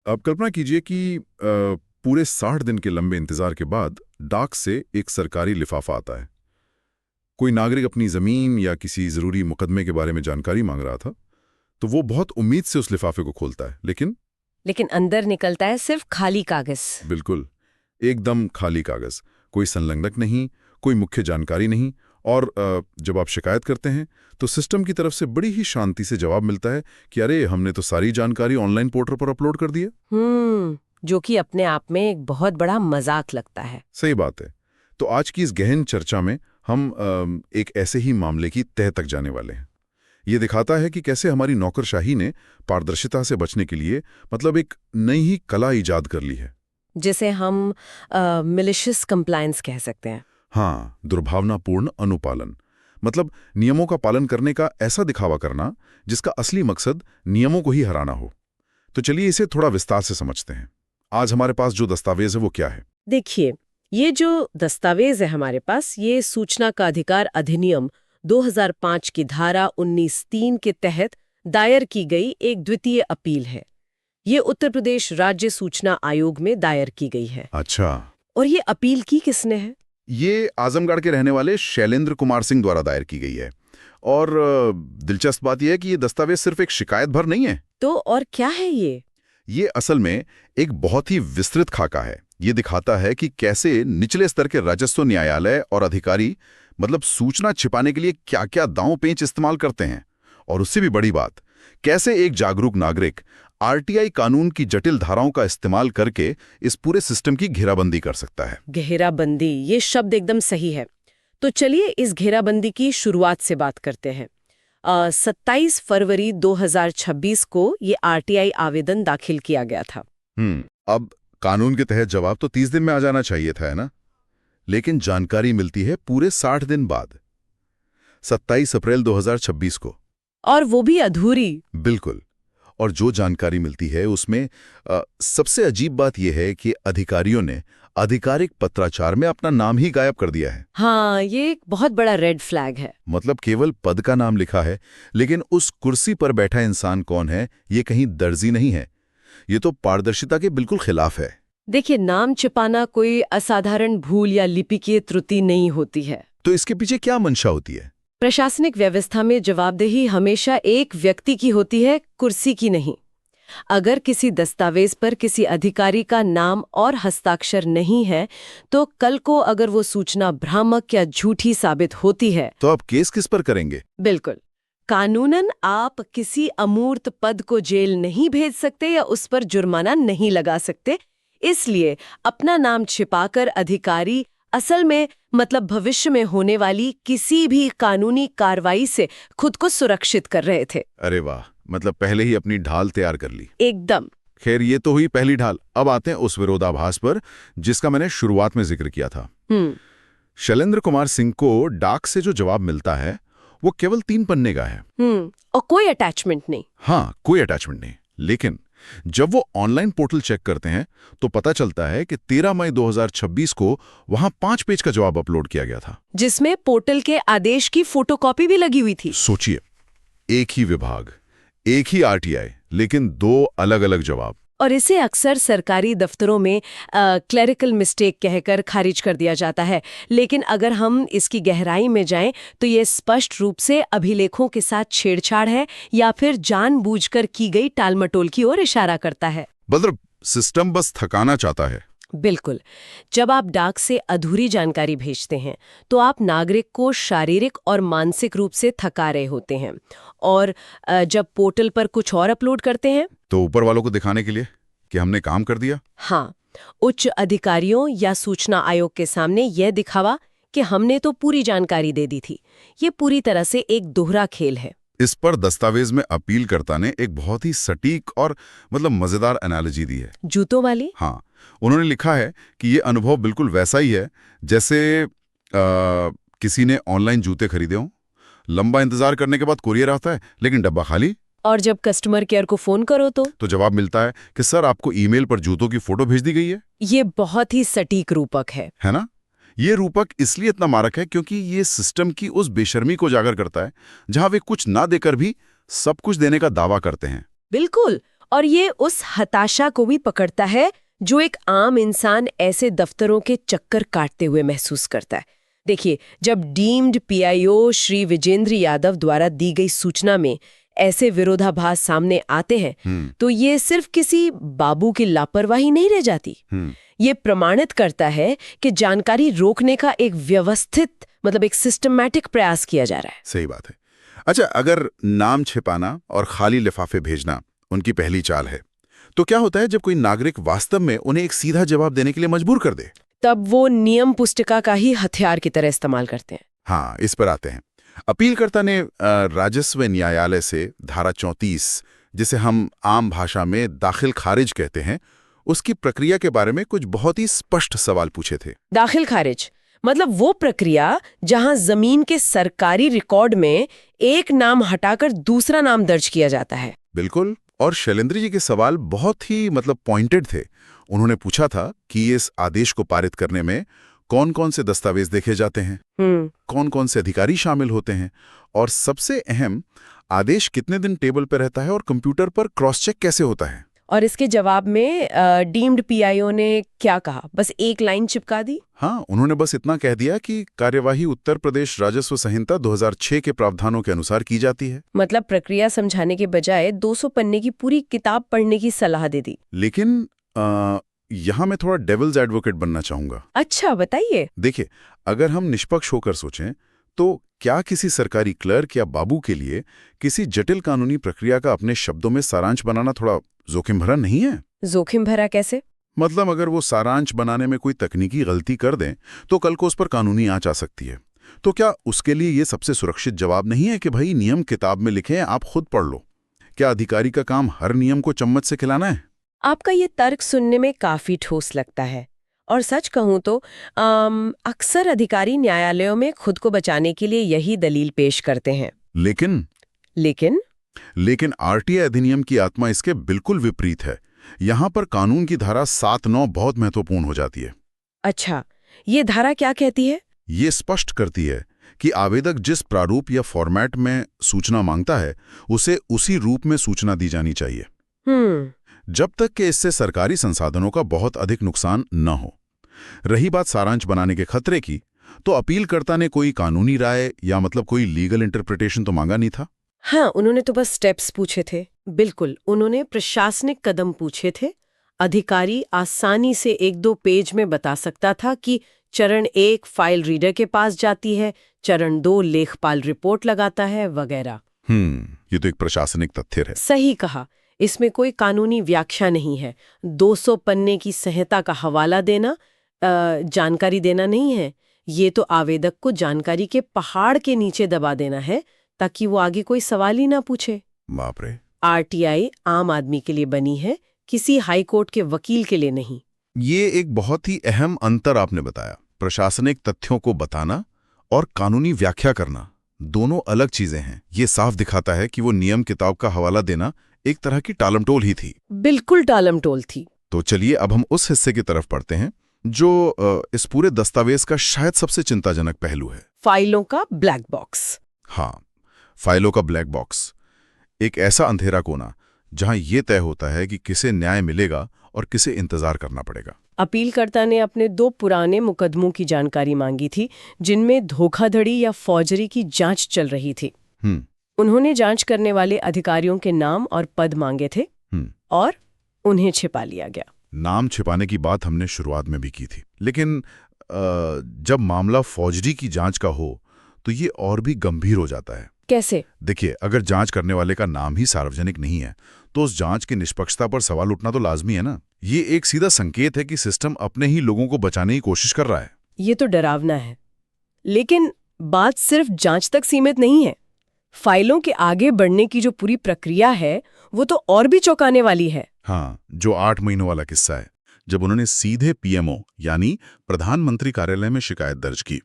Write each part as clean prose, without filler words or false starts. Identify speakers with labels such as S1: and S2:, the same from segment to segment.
S1: आप कल्पना कीजिए कि पूरे 60 दिन के लंबे इंतजार के बाद डाक से एक सरकारी लिफाफा आता है। कोई नागरिक अपनी जमीन या किसी जरूरी मुकदमे के बारे में जानकारी मांग रहा था, तो वो बहुत उम्मीद से उस लिफाफे को खोलता है,
S2: लेकिन अंदर निकलता है सिर्फ खाली कागज।
S1: बिल्कुल एकदम खाली कागज। कोई संलग्नक नहीं, कोई मुख्य जानकारी नहीं। और जब आप शिकायत करते हैं तो सिस्टम की तरफ से बड़ी ही शांति से जवाब मिलता है कि अरे हमने तो सारी जानकारी ऑनलाइन पोर्टल पर अपलोड कर दी है।
S2: जो कि अपने आप में एक बहुत बड़ा मजाक लगता है।
S1: सही बात है। तो आज की इस गहन चर्चा में हम एक ऐसे ही मामले की तह तक जाने वाले हैं। ये दिखाता है कि कैसे हमारी नौकरशाही ने पारदर्शिता से बचने के लिए एक नई ही कला इजाद कर ली है,
S2: जिसे हम मिलिशियस कंप्लायंस कह सकते हैं।
S1: हाँ, दुर्भावनापूर्ण अनुपालन। नियमों का पालन करने का ऐसा दिखावा करना जिसका असली मकसद नियमों को ही हराना हो। तो चलिए इसे थोड़ा विस्तार से समझते हैं। आज हमारे पास जो दस्तावेज है वो क्या है?
S2: देखिए, ये जो दस्तावेज है हमारे पास, ये सूचना का अधिकार अधिनियम 2005 की धारा 19(3) के तहत दायर की गई एक द्वितीय अपील है। ये उत्तर प्रदेश राज्य सूचना आयोग में दायर की गई है।
S1: अच्छा।
S2: और ये अपील की किसने है?
S1: ये आजमगढ़ के रहने वाले शैलेंद्र कुमार सिंह द्वारा दायर की गई है। और दिलचस्प बात यह है कि ये दस्तावेज सिर्फ एक शिकायत भर नहीं है।
S2: तो और क्या है ये?
S1: ये असल में एक बहुत ही विस्तृत खाका है। ये दिखाता है कि कैसे निचले स्तर के राजस्व न्यायालय और अधिकारी सूचना छिपाने के लिए क्या क्या दांव पेंच इस्तेमाल करते हैं। और उससे भी बड़ी बात, कैसे एक जागरूक नागरिक आरटीआई कानून की जटिल धाराओं का इस्तेमाल करके इस पूरे सिस्टम की घेराबंदी कर सकता है।
S2: घेराबंदी, ये शब्द एकदम सही है। तो चलिए इस घेराबंदी की शुरुआत से बात करते हैं। 27 फरवरी 2026 को ये आरटीआई आवेदन दाखिल किया गया था।
S1: अब कानून के तहत जवाब तो 30 दिन में आ जाना चाहिए था, है ना? लेकिन जानकारी मिलती है पूरे 60 दिन बाद, 27 अप्रैल 2026 को।
S2: और वो भी अधूरी।
S1: बिल्कुल। और जो जानकारी मिलती है उसमें सबसे अजीब बात यह है कि अधिकारियों ने आधिकारिक पत्राचार में अपना नाम ही गायब कर दिया है।
S2: हाँ, ये एक बहुत बड़ा रेड फ्लैग है।
S1: केवल पद का नाम लिखा है, लेकिन उस कुर्सी पर बैठा इंसान कौन है ये कहीं दर्ज ही नहीं है। ये तो पारदर्शिता के बिल्कुल खिलाफ है।
S2: देखिए, नाम छिपाना कोई असाधारण भूल या लिपिकीय त्रुटि नहीं होती है।
S1: तो इसके पीछे क्या मंशा होती है?
S2: प्रशासनिक व्यवस्था में जवाबदेही हमेशा एक व्यक्ति की होती है, कुर्सी की नहीं। अगर किसी दस्तावेज पर किसी अधिकारी का नाम और हस्ताक्षर नहीं है, तो कल को अगर वो सूचना भ्रामक या झूठी साबित होती है,
S1: तो आप केस किस पर करेंगे?
S2: बिल्कुल, कानूनन आप किसी अमूर्त पद को जेल नहीं भेज सकते या उस पर जुर्माना नहीं लगा सकते। इसलिए अपना नाम छिपाकर अधिकारी असल में भविष्य में होने वाली किसी भी कानूनी कार्रवाई से खुद को सुरक्षित कर रहे थे।
S1: अरे वाह, पहले ही अपनी ढाल तैयार कर ली।
S2: एकदम।
S1: खैर, ये तो हुई पहली ढाल। अब आते हैं उस विरोधाभास पर जिसका मैंने शुरुआत में जिक्र किया था। शैलेंद्र कुमार सिंह को डाक से जो जवाब मिलता है वो केवल 3 पन्ने का है।
S2: और कोई अटैचमेंट नहीं।
S1: हाँ, कोई अटैचमेंट नहीं। लेकिन जब वो ऑनलाइन पोर्टल चेक करते हैं तो पता चलता है कि 13 मई 2026 को वहां 5 पेज का जवाब अपलोड किया गया था,
S2: जिसमें पोर्टल के आदेश की फोटोकॉपी भी लगी हुई थी।
S1: सोचिए, एक ही विभाग, एक ही आरटीआई, लेकिन 2 अलग-अलग जवाब।
S2: और इसे अक्सर सरकारी दफ्तरों में क्लेरिकल मिस्टेक कहकर खारिज कर दिया जाता है। लेकिन अगर हम इसकी गहराई में जाएं तो ये स्पष्ट रूप से अभिलेखों के साथ छेड़छाड़ है या फिर जानबूझकर की गई टालमटोल की ओर इशारा करता है।
S1: सिस्टम बस थकाना चाहता है।
S2: बिल्कुल। जब आप डाक से अधूरी जानकारी भेजते हैं तो आप नागरिक को शारीरिक और मानसिक रूप से थका रहे होते हैं। और जब पोर्टल पर कुछ और अपलोड करते हैं
S1: तो ऊपर वालों को दिखाने के लिए कि हमने काम कर दिया।
S2: हाँ, उच्च अधिकारियों या सूचना आयोग के सामने यह दिखावा कि हमने तो पूरी जानकारी दे दी थी। ये पूरी तरह से एक दोहरा खेल है।
S1: इस पर दस्तावेज में अपीलकर्ता ने एक बहुत ही सटीक और मजेदार एनालॉजी दी है।
S2: जूतों वाली?
S1: हाँ, उन्होंने लिखा है कि ये अनुभव बिल्कुल वैसा ही है जैसे किसी ने ऑनलाइन जूते खरीदे हों। लंबा इंतजार करने के बाद कुरियर आता है लेकिन डब्बा खाली।
S2: और जब कस्टमर केयर को फोन करो तो
S1: जवाब मिलता है कि सर आपको ईमेल पर जूतों की फोटो भेज दी गई है।
S2: ये बहुत ही सटीक रूपक है
S1: ना? ये रूपक इसलिए इतना मारक है क्योंकि ये सिस्टम की उस बेशर्मी को उजागर करता है जहां वे कुछ ना देकर भी सब कुछ देने का दावा करते हैं।
S2: बिल्कुल। और ये उस हताशा को भी पकड़ता है जो एक आम इंसान ऐसे दफ्तरों के चक्कर काटते हुए महसूस करता है। देखिए, जब डीम्ड पीआईओ श्री विजेंद्र यादव द्वारा दी गई सूचना में ऐसे विरोधाभास सामने आते हैं तो ये सिर्फ किसी बाबू की लापरवाही नहीं रह जाती। ये प्रमाणित करता है कि जानकारी रोकने का एक व्यवस्थित एक सिस्टमैटिक प्रयास किया जा रहा है।
S1: सही बात है। अच्छा, अगर नाम छिपाना और खाली लिफाफे भेजना उनकी पहली चाल है, तो क्या होता है जब कोई नागरिक वास्तव में उन्हें एक सीधा जवाब देने के लिए मजबूर कर दे?
S2: तब वो नियम पुस्तिका का ही हथियार की तरह इस्तेमाल करते हैं।
S1: हाँ, इस पर आते हैं। अपीलकर्ता ने राजस्व न्यायालय से धारा 34, जिसे हम आम भाषा में दाखिल खारिज कहते हैं, उसकी प्रक्रिया के बारे में कुछ बहुत ही स्पष्ट सवाल पूछे थे।
S2: दाखिल खारिज मतलब वो प्रक्रिया जहां जमीन के सरकारी रिकॉर्ड में एक नाम हटाकर दूसरा नाम दर्ज किया जाता है।
S1: बिल्कुल। और शैलेंद्र जी के सवाल बहुत ही पॉइंटेड थे। उन्होंने पूछा था कि इस आदेश को पारित करने में कौन कौन से दस्तावेज देखे जाते हैं, कौन कौन से अधिकारी शामिल होते हैं, और सबसे अहम, आदेश कितने दिन टेबल पर रहता है और कंप्यूटर पर क्रॉस चेक कैसे होता है।
S2: और इसके जवाब में डीम्ड पीआईओ ने क्या कहा? बस एक लाइन चिपका दी।
S1: हाँ, उन्होंने बस इतना कह दिया कि कार्यवाही उत्तर प्रदेश राजस्व संहिता 2006 के प्रावधानों के अनुसार की जाती है।
S2: मतलब प्रक्रिया समझाने के बजाय 200 पन्ने की पूरी किताब पढ़ने की सलाह दे दी।
S1: लेकिन यहाँ मैं थोड़ा डेविल्स एडवोकेट बनना चाहूंगा।
S2: अच्छा, बताइए।
S1: देखिए, अगर हम निष्पक्ष होकर सोचें तो क्या किसी सरकारी क्लर्क या बाबू के लिए किसी जटिल कानूनी प्रक्रिया का अपने शब्दों में सारांश बनाना थोड़ा जोखिम भरा नहीं है?
S2: जोखिम भरा कैसे?
S1: मतलब अगर वो सारांश बनाने में कोई तकनीकी गलती कर दें तो कल को उस पर कानूनी आंच आ सकती है। तो क्या उसके लिए ये सबसे सुरक्षित जवाब नहीं है कि भाई नियम किताब में लिखे हैं, आप खुद पढ़ लो? क्या अधिकारी का काम हर नियम को चम्मच से खिलाना है?
S2: आपका ये तर्क सुनने में काफी ठोस लगता है। और सच कहूं तो अक्सर अधिकारी न्यायालयों में खुद को बचाने के लिए यही दलील पेश करते हैं।
S1: लेकिन आरटीआई अधिनियम की आत्मा इसके बिल्कुल विपरीत है। यहाँ पर कानून की धारा 7-9 बहुत महत्वपूर्ण हो जाती है।
S2: अच्छा, ये धारा क्या कहती है?
S1: ये स्पष्ट करती है कि आवेदक जिस प्रारूप या फॉर्मेट में सूचना मांगता है उसे उसी रूप में सूचना दी जानी चाहिए, जब तक कि इससे सरकारी संसाधनों का बहुत अधिक नुकसान न हो। रही बात सारांश बनाने के खतरे की, तो अपीलकर्ता ने कोई कानूनी राय या कोई लीगल इंटरप्रिटेशन तो मांगा नहीं था।
S2: हाँ, उन्होंने तो बस स्टेप्स पूछे थे। बिल्कुल, उन्होंने प्रशासनिक कदम पूछे थे। अधिकारी आसानी से 1-2 पेज में बता सकता था कि चरण 1 फाइल रीडर के पास जाती है, चरण 2 लेखपाल रिपोर्ट लगाता है, वगैरह।
S1: ये तो एक प्रशासनिक तथ्य है।
S2: सही कहा। इसमें कोई कानूनी व्याख्या नहीं है। 200 पन्ने की संहिता का हवाला देना जानकारी देना नहीं है। ये तो आवेदक को जानकारी के पहाड़ के नीचे दबा देना है ताकि वो आगे कोई सवाल ही ना पूछे।
S1: बाप रे।
S2: आरटीआई आम आदमी के लिए बनी है, किसी हाई कोर्ट के वकील के लिए नहीं।
S1: ये एक बहुत ही अहम अंतर आपने बताया। प्रशासनिक तथ्यों को बताना और कानूनी व्याख्या करना दोनों अलग चीजें हैं। ये साफ दिखाता है कि वो नियम किताब का हवाला देना एक तरह की टालमटोल ही थी।
S2: बिल्कुल टालमटोल थी।
S1: तो चलिए अब हम उस हिस्से की तरफ पढ़ते हैं जो इस पूरे दस्तावेज का शायद सबसे चिंताजनक पहलू है।
S2: फाइलों का ब्लैक बॉक्स।
S1: हाँ, फाइलों का ब्लैक बॉक्स, एक ऐसा अंधेरा कोना जहां ये तय होता है कि किसे न्याय मिलेगा और किसे इंतजार करना पड़ेगा।
S2: अपीलकर्ता ने अपने 2 पुराने मुकदमों की जानकारी मांगी थी जिनमें धोखाधड़ी या फौजरी की जांच चल रही थी। उन्होंने जांच करने वाले अधिकारियों के नाम और पद मांगे थे और उन्हें छिपा लिया गया।
S1: नाम छिपाने की बात हमने शुरुआत में भी की थी, लेकिन जब मामला फौजरी की जांच का हो तो ये और भी गंभीर हो जाता है।
S2: कैसे?
S1: देखिए, अगर जांच करने वाले का नाम ही सार्वजनिक नहीं है तो उस जांच की निष्पक्षता पर सवाल उठना तो लाजमी है ना। ये एक सीधा संकेत है कि सिस्टम अपने ही लोगों को बचाने की कोशिश कर रहा है।
S2: ये तो डरावना है। लेकिन बात सिर्फ जांच तक सीमित नहीं है। फाइलों के आगे बढ़ने की जो पूरी प्रक्रिया है वो तो और भी चौंकाने वाली है।
S1: हाँ, जो 8 महीनों वाला किस्सा है, जब उन्होंने सीधे पीएमओ यानी प्रधानमंत्री कार्यालय में शिकायत दर्ज की।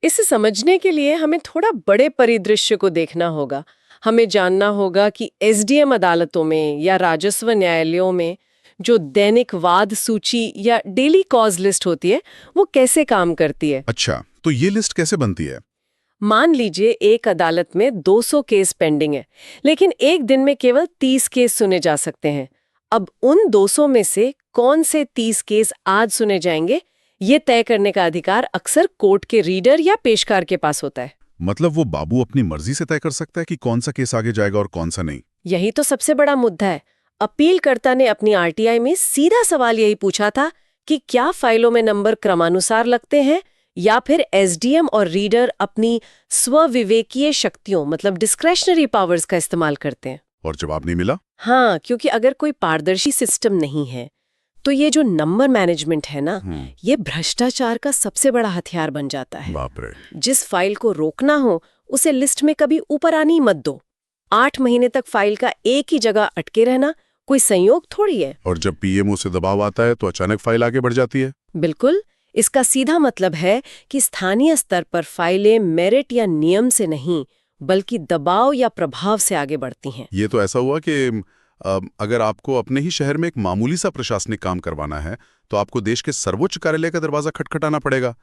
S2: इसे समझने के लिए हमें थोड़ा बड़े परिदृश्य को देखना होगा। हमें जानना होगा कि एसडीएम अदालतों में या राजस्व न्यायालयों में जो दैनिक वाद सूची या डेली कॉज लिस्ट होती है वो कैसे काम करती है।
S1: अच्छा, तो ये लिस्ट कैसे बनती है?
S2: मान लीजिए एक अदालत में 200 केस पेंडिंग है, लेकिन एक दिन में केवल 30 केस सुने जा सकते हैं। अब उन 200 में से कौन से 30 केस आज सुने जाएंगे, ये तय करने का अधिकार अक्सर कोर्ट के रीडर या पेशकार के पास होता है।
S1: मतलब वो बाबू अपनी मर्जी से तय कर सकता है कि कौन सा केस आगे जाएगा और कौन सा नहीं।
S2: यही तो सबसे बड़ा मुद्दा है। अपीलकर्ता ने अपनी आरटीआई में सीधा सवाल यही पूछा था कि क्या फाइलों में नंबर क्रमानुसार लगते हैं या फिर एसडीएम और रीडर अपनी स्वविवेकीय शक्तियों मतलब डिस्क्रेशनरी पावर्स का इस्तेमाल करते हैं।
S1: और जवाब नहीं मिला।
S2: हाँ, क्योंकि अगर कोई पारदर्शी सिस्टम नहीं है तो ये जो नंबर मैनेजमेंट है ना, ये भ्रष्टाचार का सबसे बड़ा हथियार बन जाता है।
S1: बाप रे।
S2: जिस फाइल को रोकना हो उसे लिस्ट में कभी ऊपर आनी मत दो। 8 महीने तक फाइल का एक ही जगह अटके रहना कोई संयोग थोड़ी है।
S1: और जब पीएमओ से दबाव आता है तो अचानक फाइल आगे बढ़ जाती है।
S2: बिल्कुल, इसका सीधा मतलब है कि स्थानीय स्तर पर फाइलें मेरिट या नियम से नहीं बल्कि दबाव या प्रभाव से आगे बढ़ती हैं।
S1: ये तो ऐसा हुआ कि अगर आपको अपने ही शहर में एक मामूली सा प्रशासनिक काम करवाना है तो आपको देश के सर्वोच्च कार्यालय का दरवाजा खटखटाना पड़ेगा।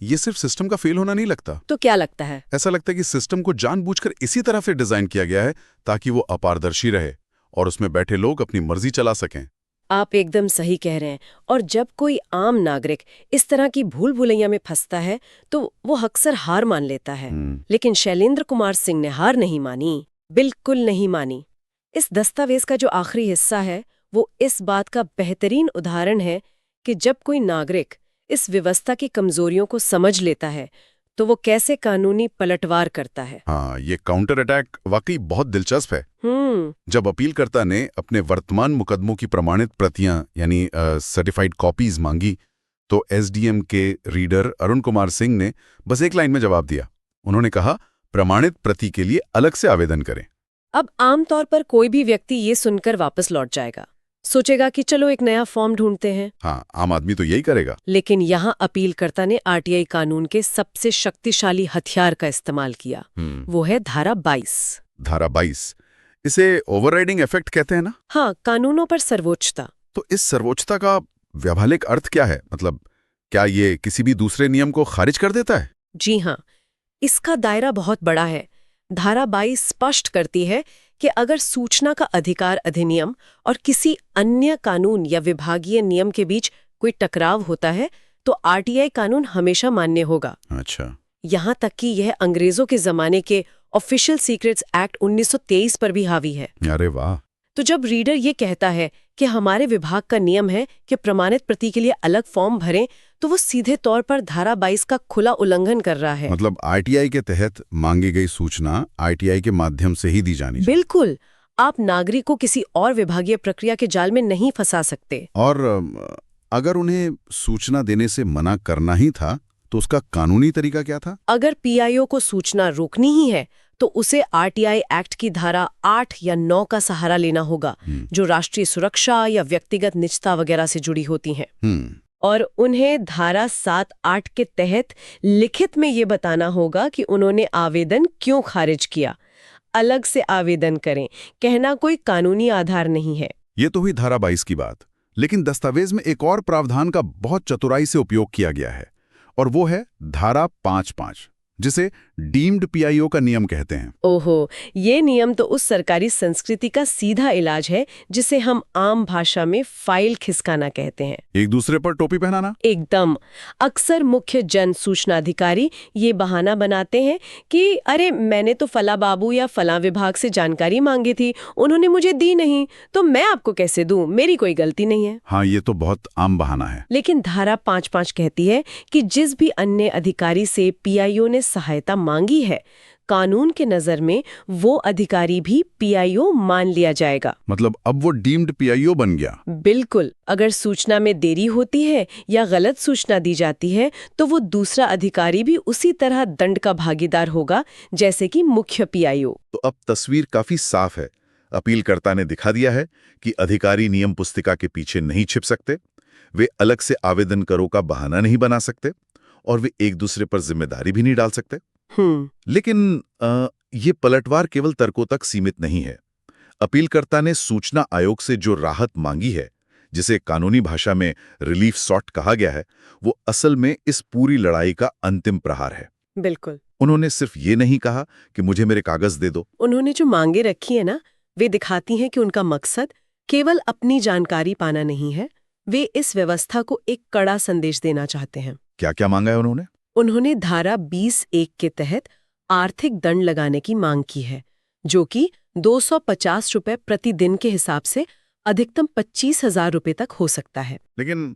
S1: ये सिर्फ सिस्टम का फेल होना नहीं लगता।
S2: तो क्या लगता है?
S1: ऐसा लगता है कि सिस्टम को जानबूझकर इसी तरह से डिजाइन किया गया है ताकि वो अपारदर्शी रहे और उसमें बैठे लोग अपनी मर्जी चला सकें।
S2: आप एकदम सही कह रहे हैं। और जब कोई आम नागरिक इस तरह की भूल भुलैया में फंसता है तो वो अक्सर हार मान लेता है। लेकिन शैलेंद्र कुमार सिंह ने हार नहीं मानी, बिल्कुल नहीं मानी। इस दस्तावेज का जो आखिरी हिस्सा है वो इस बात का बेहतरीन उदाहरण है कि जब कोई नागरिक इस व्यवस्था की कमजोरियों को समझ लेता है तो वो कैसे कानूनी पलटवार करता है।
S1: हाँ, ये काउंटर अटैक वाकई बहुत दिलचस्प है। जब अपीलकर्ता ने अपने वर्तमान मुकदमों की प्रमाणित प्रतियां यानी सर्टिफाइड कॉपीज मांगी तो एसडीएम के रीडर अरुण कुमार सिंह ने बस एक लाइन में जवाब दिया। उन्होंने कहा, प्रमाणित प्रति के लिए अलग से आवेदन करें।
S2: अब आमतौर पर कोई भी व्यक्ति ये सुनकर वापस लौट जाएगा, सोचेगा कि चलो एक नया फॉर्म ढूंढते हैं।
S1: हाँ, आम आदमी तो यही करेगा।
S2: लेकिन यहाँ अपीलकर्ता ने आरटीआई कानून के सबसे शक्तिशाली हथियार का इस्तेमाल किया। वो है धारा 22।
S1: धारा 22, इसे ओवरराइडिंग इफेक्ट कहते हैं ना?
S2: हाँ, कानूनों पर सर्वोच्चता।
S1: तो इस सर्वोच्चता का व्यावहारिक अर्थ क्या है? मतलब क्या ये किसी भी दूसरे नियम को खारिज कर देता है?
S2: जी हाँ, इसका दायरा बहुत बड़ा है। धारा 22 स्पष्ट करती है कि अगर सूचना का अधिकार अधिनियम और किसी अन्य कानून या विभागीय नियम के बीच कोई टकराव होता है तो आरटीआई कानून हमेशा मान्य होगा।
S1: अच्छा।
S2: यहाँ तक कि यह अंग्रेजों के जमाने के ऑफिशियल सीक्रेट्स एक्ट 1923 पर भी हावी है।
S1: अरे वाह।
S2: तो जब रीडर ये कहता है कि हमारे विभाग का नियम है कि प्रमाणित प्रति के लिए अलग फॉर्म भरें, तो वो सीधे तौर पर धारा 22 का खुला उल्लंघन कर रहा है।
S1: मतलब आरटीआई के तहत मांगी गई सूचना आरटीआई के माध्यम से ही दी जानी चाहिए।
S2: बिल्कुल, आप नागरिक को किसी और विभागीय प्रक्रिया के जाल में नहीं फंसा सकते।
S1: और अगर उन्हें सूचना देने से मना करना ही था तो उसका कानूनी तरीका क्या था?
S2: अगर पीआईओ को सूचना रोकनी ही है तो उसे आरटीआई एक्ट की धारा 8 या 9 का सहारा लेना होगा, जो राष्ट्रीय सुरक्षा या व्यक्तिगत निजता वगैरह से जुड़ी होती हैं। और उन्हें धारा 7-8 के तहत लिखित में ये बताना होगा कि उन्होंने आवेदन क्यों खारिज किया। अलग से आवेदन करें कहना कोई कानूनी आधार नहीं है।
S1: ये तो हुई धारा 22 की बात। लेकिन दस्तावेज में एक और प्रावधान का बहुत चतुराई से उपयोग किया गया है और वो है धारा 5-5, जिसे डीम्ड पीआईओ का नियम कहते हैं।
S2: ओहो, ये नियम तो उस सरकारी संस्कृति का सीधा इलाज है जिसे हम आम भाषा में फाइल खिसकाना कहते हैं।
S1: एक दूसरे पर टोपी पहनाना।
S2: एकदम। अक्सर मुख्य जन सूचना अधिकारी ये बहाना बनाते हैं कि अरे मैंने तो फला बाबू या फला विभाग से जानकारी मांगी थी, उन्होंने मुझे दी नहीं, तो मैं आपको कैसे दूं, मेरी कोई गलती नहीं है।
S1: हाँ, ये तो बहुत आम बहाना है।
S2: लेकिन धारा 5-5 कहती है कि जिस भी अन्य अधिकारी से पीआईओ ने सहायता मांगी है, कानून के नजर में वो अधिकारी भी पीआईओ मान लिया जाएगा।
S1: मतलब अब वो डीम्ड पीआईओ बन गया।
S2: बिल्कुल। अगर सूचना में देरी होती है या गलत सूचना दी जाती है तो वो दूसरा अधिकारी भी उसी तरह दंड का भागीदार होगा जैसे कि मुख्य पीआईओ।
S1: तो अब तस्वीर काफी साफ है। अपीलकर्ता ने दिखा दिया है कि अधिकारी नियम पुस्तिका के पीछे नहीं छिप सकते, वे अलग से आवेदन करो का बहाना नहीं बना सकते और वे एक दूसरे पर जिम्मेदारी भी नहीं डाल सकते। लेकिन ये पलटवार केवल तर्कों तक सीमित नहीं है। अपीलकर्ता ने सूचना आयोग से जो राहत मांगी है, जिसे कानूनी भाषा में रिलीफ सॉट कहा गया है, वो असल में इस पूरी लड़ाई का अंतिम प्रहार है।
S2: बिल्कुल।
S1: उन्होंने सिर्फ ये नहीं कहा कि मुझे मेरे कागज दे दो।
S2: उन्होंने जो मांगे रखी है ना, वे दिखाती हैं कि उनका मकसद केवल अपनी जानकारी पाना नहीं है, वे इस व्यवस्था को एक कड़ा संदेश देना चाहते हैं।
S1: क्या क्या मांगा है उन्होंने?
S2: उन्होंने धारा 20(1) के तहत आर्थिक दंड लगाने की मांग की है, जो कि 250 रुपए प्रतिदिन के हिसाब से अधिकतम 25,000 रुपए तक हो सकता है।
S1: लेकिन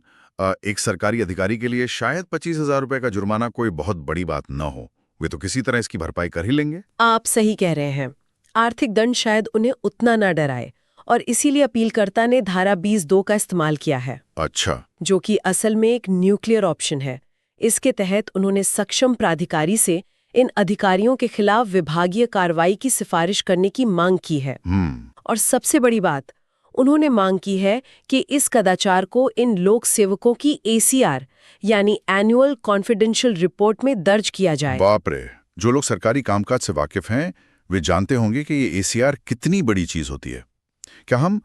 S1: एक सरकारी अधिकारी के लिए शायद 25,000 रुपए का जुर्माना कोई बहुत बड़ी बात न हो। वे तो किसी तरह इसकी भरपाई कर ही लेंगे।
S2: आप सही कह रहे हैं। आर्थिक दंड शायद उन्हें उतना न डराए, और इसीलिए अपीलकर्ता ने धारा 20(2) का इस्तेमाल किया है।
S1: अच्छा।
S2: जो कि असल में एक न्यूक्लियर ऑप्शन है। इसके तहत उन्होंने सक्षम प्राधिकारी से इन अधिकारियों के खिलाफ विभागीय कार्रवाई की सिफारिश करने की मांग की है। और सबसे बड़ी बात, उन्होंने मांग की है कि इस कदाचार को इन लोक सेवकों की ACR यानी एनुअल कॉन्फिडेंशियल रिपोर्ट में दर्ज किया जाए।
S1: बाप रे, जो लोग सरकारी कामकाज से वाकिफ हैं वे जानते होंगे कि ये ACR कितनी बड़ी चीज होती है। क्या हम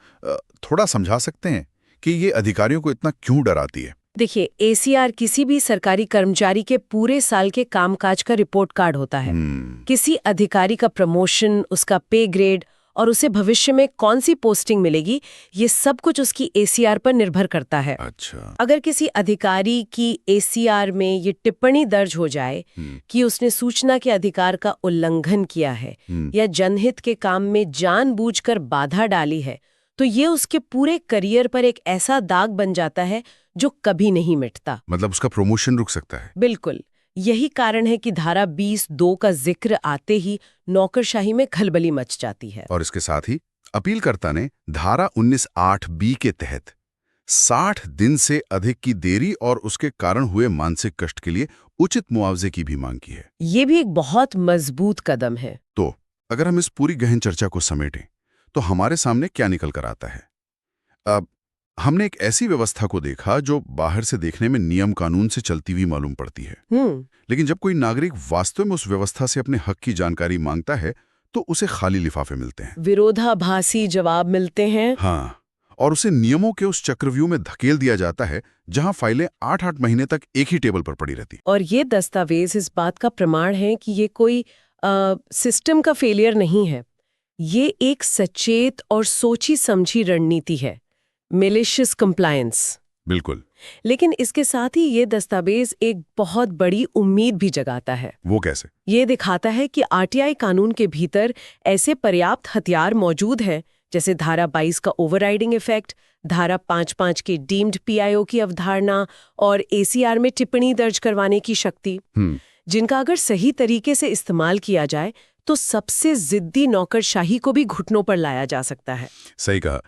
S1: थोड़ा समझा सकते हैं कि ये अधिकारियों को इतना क्यों डराती है?
S2: देखिए, ACR किसी भी सरकारी कर्मचारी के पूरे साल के कामकाज का रिपोर्ट कार्ड होता है। किसी अधिकारी का प्रमोशन, उसका पे ग्रेड और उसे भविष्य में कौन सी पोस्टिंग मिलेगी, ये सब कुछ उसकी ACR पर निर्भर करता है।
S1: अच्छा।
S2: अगर किसी अधिकारी की ACR में ये टिप्पणी दर्ज हो जाए कि उसने सूचना के अधिकार का उल्लंघन किया है या जनहित के काम में जानबूझकर बाधा डाली है, तो ये उसके पूरे करियर पर एक ऐसा दाग बन जाता है जो कभी नहीं मिटता।
S1: मतलब उसका प्रमोशन रुक सकता है।
S2: बिल्कुल, यही कारण है कि धारा 20(2) का जिक्र आते ही नौकरशाही में खलबली मच जाती है।
S1: और इसके साथ ही अपीलकर्ता ने धारा 19(8)B के तहत 60 दिन से अधिक की देरी और उसके कारण हुए मानसिक कष्ट के लिए उचित मुआवजे की भी मांग की है।
S2: ये भी एक बहुत मजबूत कदम है।
S1: तो अगर हम इस पूरी गहन चर्चा को समेटें तो हमारे सामने क्या निकल कर आता है? अब हमने एक ऐसी व्यवस्था को देखा जो बाहर से देखने में नियम कानून से चलती हुई मालूम पड़ती है। लेकिन जब कोई नागरिक वास्तव में उस व्यवस्था से अपने हक की जानकारी मांगता है तो उसे खाली लिफाफे मिलते हैं,
S2: विरोधाभासी जवाब मिलते हैं।
S1: हाँ, और उसे नियमों के उस चक्रव्यूह में धकेल दिया जाता है जहां फाइलें 8-8 महीने तक एक ही टेबल पर पड़ी रहती।
S2: और ये दस्तावेज इस बात का प्रमाण है कि ये कोई सिस्टम का फेलियर नहीं है। ये एक सचेत और सोची समझी रणनीति है, मिलिशियस कंप्लायंस।
S1: बिल्कुल।
S2: लेकिन इसके साथ ही ये दस्तावेज एक बहुत बड़ी उम्मीद भी जगाता है।
S1: वो कैसे? ये
S2: दिखाता है कि RTI कानून के भीतर ऐसे पर्याप्त हथियार मौजूद हैं, जैसे धारा 22 का ओवरराइडिंग इफेक्ट, धारा 5(5) के डीम्ड PIO की अवधारणा और ACR में टिप्पणी दर्ज करवाने की शक्ति, जिनका अगर सही तरीके से इस्तेमाल किया जाए तो सबसे जिद्दी नौकरशाही को भी घुटनों पर लाया जा सकता है।
S1: सही कहा।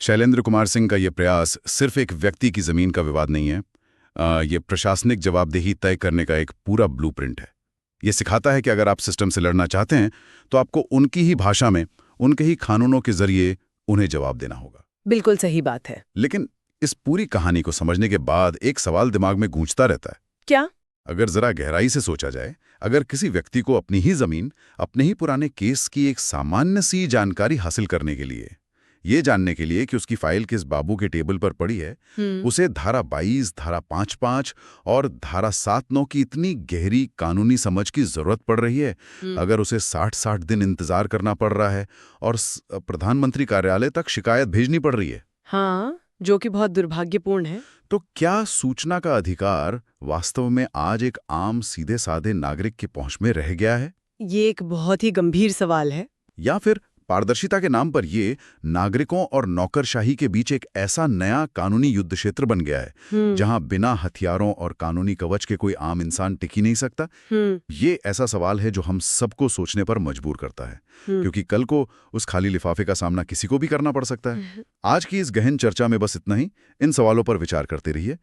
S1: शैलेंद्र कुमार सिंह का यह प्रयास सिर्फ एक व्यक्ति की जमीन का विवाद नहीं है, ये प्रशासनिक जवाबदेही तय करने का एक पूरा ब्लूप्रिंट है। ये सिखाता है कि अगर आप सिस्टम से लड़ना चाहते हैं तो आपको उनकी ही भाषा में, उनके ही कानूनों के जरिए उन्हें जवाब देना होगा।
S2: बिल्कुल सही बात है।
S1: लेकिन इस पूरी कहानी को समझने के बाद एक सवाल दिमाग में गूंजता रहता है।
S2: क्या?
S1: अगर जरा गहराई से सोचा जाए, अगर किसी व्यक्ति को अपनी ही जमीन, अपने ही पुराने केस की एक सामान्य सी जानकारी हासिल करने के लिए, ये जानने के लिए कि उसकी फाइल किस बाबू के टेबल पर पड़ी है, उसे धारा 22, धारा 5(5) और धारा 7(9) की इतनी गहरी कानूनी समझ की जरूरत पड़ रही है, अगर उसे 60-60 दिन इंतजार करना पड़ रहा है और प्रधानमंत्री कार्यालय तक शिकायत भेजनी पड़ रही है,
S2: हाँ, जो कि बहुत दुर्भाग्यपूर्ण है,
S1: तो क्या सूचना का अधिकार वास्तव में आज एक आम सीधे साधे नागरिक की पहुंच में रह गया है?
S2: ये एक बहुत ही गंभीर सवाल है।
S1: या फिर पारदर्शिता के नाम पर ये नागरिकों और नौकरशाही के बीच एक ऐसा नया कानूनी युद्ध क्षेत्र बन गया है जहां बिना हथियारों और कानूनी कवच के कोई आम इंसान टिक ही नहीं सकता? ये ऐसा सवाल है जो हम सबको सोचने पर मजबूर करता है, क्योंकि कल को उस खाली लिफाफे का सामना किसी को भी करना पड़ सकता है। आज की इस गहन चर्चा में बस इतना ही। इन सवालों पर विचार करते रहिए,